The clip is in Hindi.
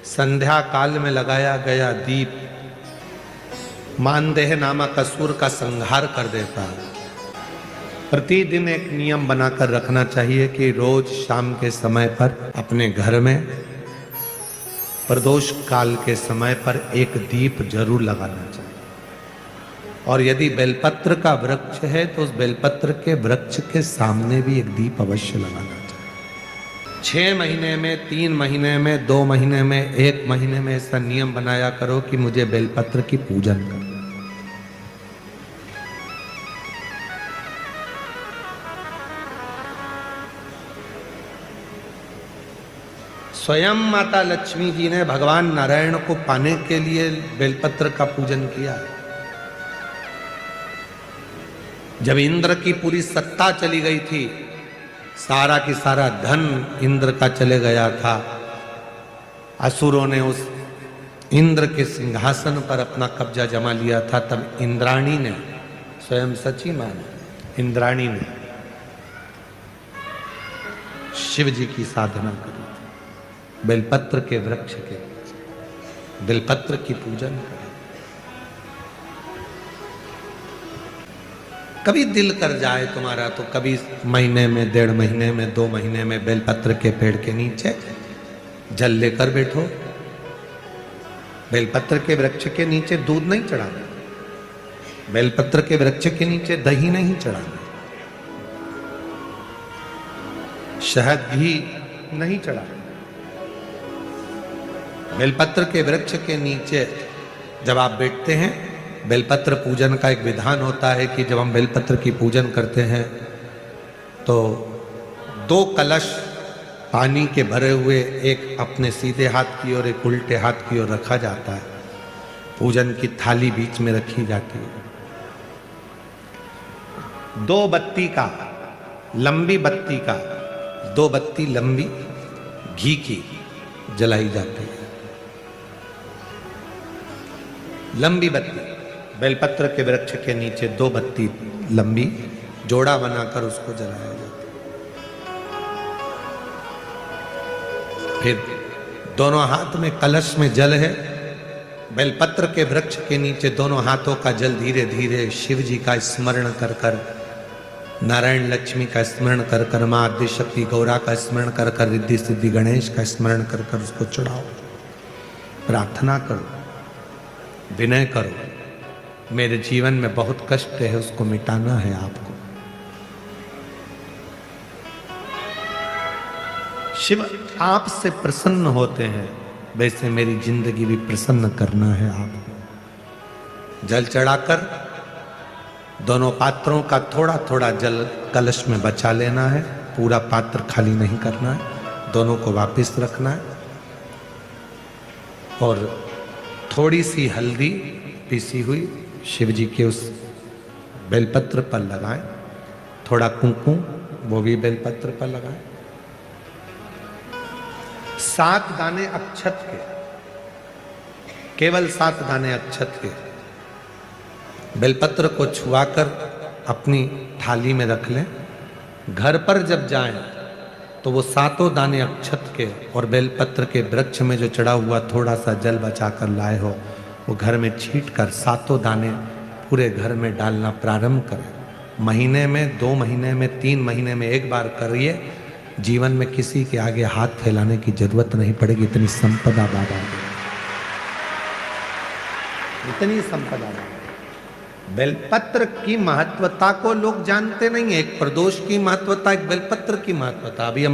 संध्या काल में लगाया गया दीप मानदेह नामक असुर का संहार कर देता है। प्रतिदिन एक नियम बनाकर रखना चाहिए कि रोज शाम के समय पर अपने घर में प्रदोष काल के समय पर एक दीप जरूर लगाना चाहिए। और यदि बेलपत्र का वृक्ष है तो उस बेलपत्र के वृक्ष के सामने भी एक दीप अवश्य लगाना चाहिए। 6 महीने में, 3 महीने में, 2 महीने में, 1 महीने में ऐसा नियम बनाया करो कि मुझे बेलपत्र की पूजन करना। स्वयं माता लक्ष्मी जी ने भगवान नारायण को पाने के लिए बेलपत्र का पूजन किया। जब इंद्र की पूरी सत्ता चली गई थी, सारा की सारा धन इंद्र का चले गया था, असुरों ने उस इंद्र के सिंहासन पर अपना कब्जा जमा लिया था, तब इंद्राणी ने, स्वयं सची माना, इंद्राणी ने शिव जी की साधना करी, बेलपत्र के वृक्ष के, बेलपत्र की पूजन करें। कभी दिल कर जाए तुम्हारा तो कभी महीने में, 1.5 महीने में, 2 महीने में बेलपत्र के पेड़ के नीचे जल लेकर बैठो। बेलपत्र के वृक्ष के नीचे दूध नहीं चढ़ाना, बेलपत्र के वृक्ष के नीचे दही नहीं चढ़ाना, शहद घी नहीं चढ़ाना। बेलपत्र के वृक्ष के नीचे जब आप बैठते हैं, बेलपत्र पूजन का एक विधान होता है कि जब हम बेलपत्र की पूजन करते हैं तो 2 कलश पानी के भरे हुए, एक अपने सीधे हाथ की ओर, एक उल्टे हाथ की ओर रखा जाता है। पूजन की थाली बीच में रखी जाती है। 2 बत्ती का, लंबी बत्ती का, 2 बत्ती लंबी घी की जलाई जाती है। लंबी बत्ती बेलपत्र के वृक्ष के नीचे 2 बत्ती लंबी जोड़ा बनाकर उसको जलाया जाता है। फिर दोनों हाथ में कलश में जल है, बेलपत्र के वृक्ष के नीचे दोनों हाथों का जल धीरे धीरे शिव जी का स्मरण कर कर, नारायण लक्ष्मी का स्मरण कर कर, माँ आदि शक्ति गौरा का स्मरण कर कर, रिद्धि सिद्धि गणेश का स्मरण कर कर उसको चढ़ाओ। प्रार्थना करो, विनय करो, मेरे जीवन में बहुत कष्ट है, उसको मिटाना है आपको। शिव आपसे प्रसन्न होते हैं, वैसे मेरी जिंदगी भी प्रसन्न करना है आपको। जल चढ़ाकर दोनों पात्रों का थोड़ा थोड़ा जल कलश में बचा लेना है, पूरा पात्र खाली नहीं करना है, दोनों को वापस रखना है। और थोड़ी सी हल्दी पीसी हुई शिव जी के उस बेलपत्र पर लगाएं, थोड़ा कुंकुम वो भी बेलपत्र पर लगाएं। 7 दाने अक्षत के, केवल 7 दाने अक्षत के बेलपत्र को छुआकर अपनी थाली में रख लें। घर पर जब जाएं तो वो 7 दाने अक्षत के और बेलपत्र के वृक्ष में जो चढ़ा हुआ थोड़ा सा जल बचाकर लाए हो, वो घर में छींट कर 7 दाने पूरे घर में डालना प्रारंभ करें। महीने में, 2 महीने में, 3 महीने में एक बार करिए। जीवन में किसी के आगे हाथ फैलाने की जरूरत नहीं पड़ेगी। इतनी संपदा बाबा दे, इतनी संपदा। बेलपत्र की महत्वता को लोग जानते नहीं है। एक प्रदोष की महत्वता, एक बेलपत्र की महत्वता। अभी हमारे